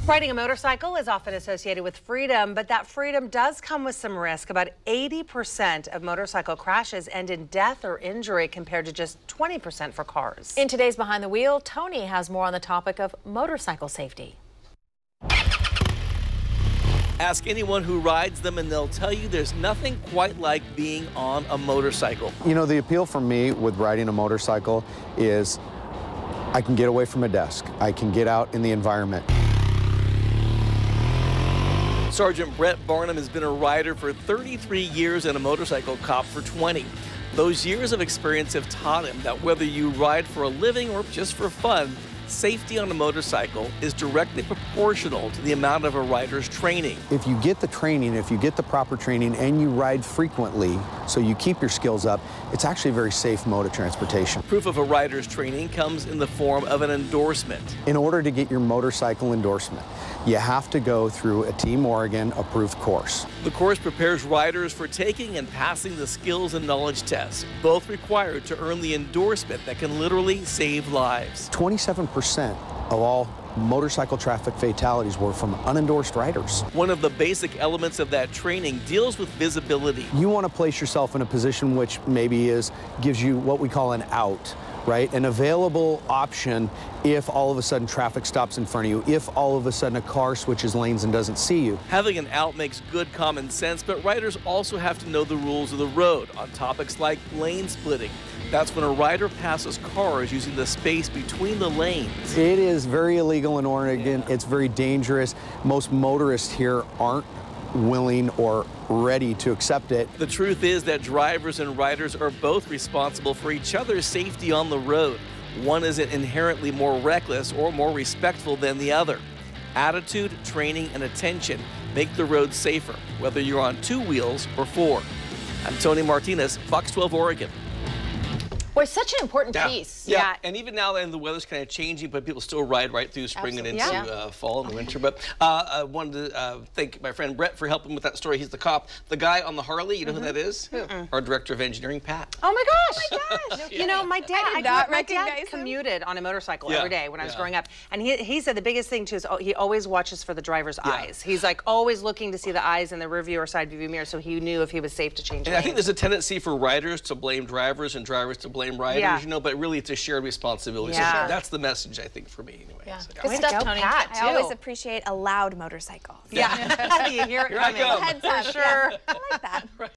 Riding a motorcycle is often associated with freedom, but that freedom does come with some risk. About 80% of motorcycle crashes end in death or injury compared to just 20% for cars. In today's Behind the Wheel, Tony has more on the topic of motorcycle safety. Ask anyone who rides them and they'll tell you there's nothing quite like being on a motorcycle. You know, the appeal for me with riding a motorcycle is I can get away from a desk. I can get out in the environment. Sergeant Brett Barnum has been a rider for 33 years and a motorcycle cop for 20. Those years of experience have taught him that whether you ride for a living or just for fun, safety on a motorcycle is directly proportional to the amount of a rider's training. If you get the training, if you get the proper training and you ride frequently, so you keep your skills up, it's actually a very safe mode of transportation. Proof of a rider's training comes in the form of an endorsement. In order to get your motorcycle endorsement, you have to go through a Team Oregon approved course. The course prepares riders for taking and passing the skills and knowledge tests, both required to earn the endorsement that can literally save lives. 27% of all motorcycle traffic fatalities were from unendorsed riders. One of the basic elements of that training deals with visibility. You want to place yourself in a position which maybe gives you what we call an out, right? An available option if all of a sudden traffic stops in front of you, if all of a sudden a car switches lanes and doesn't see you. Having an out makes good common sense, but riders also have to know the rules of the road on topics like lane splitting. That's when a rider passes cars using the space between the lanes. It is very illegal in Oregon. It's very dangerous. Most motorists here aren't willing or ready to accept it. The truth is that drivers and riders are both responsible for each other's safety on the road. One isn't inherently more reckless or more respectful than the other. Attitude, training, and attention make the road safer, whether you're on two wheels or four. I'm Tony Martinez, Fox 12 Oregon. Boy, such an important piece. Yeah, and even now that the weather's kind of changing, but people still ride right through spring and into fall and winter. But I wanted to thank my friend Brett for helping with that story. He's the cop. The guy on the Harley, you know who that is? Our director of engineering, Pat. Oh my gosh! Oh my gosh! You know, my dad commuted on a motorcycle every day when I was growing up, and he said the biggest thing too is he always watches for the driver's eyes. He's like always looking to see the eyes in the rear view or side view mirror, so he knew if he was safe to change lanes. I think there's a tendency for riders to blame drivers and drivers to blame riders, you know, but really it's a shared responsibility. So that's the message, I think, for me anyway. Yeah. So, Good stuff, Tony. I always appreciate a loud motorcycle. Yeah. You hear it coming. I go. Heads up. For sure. I like that.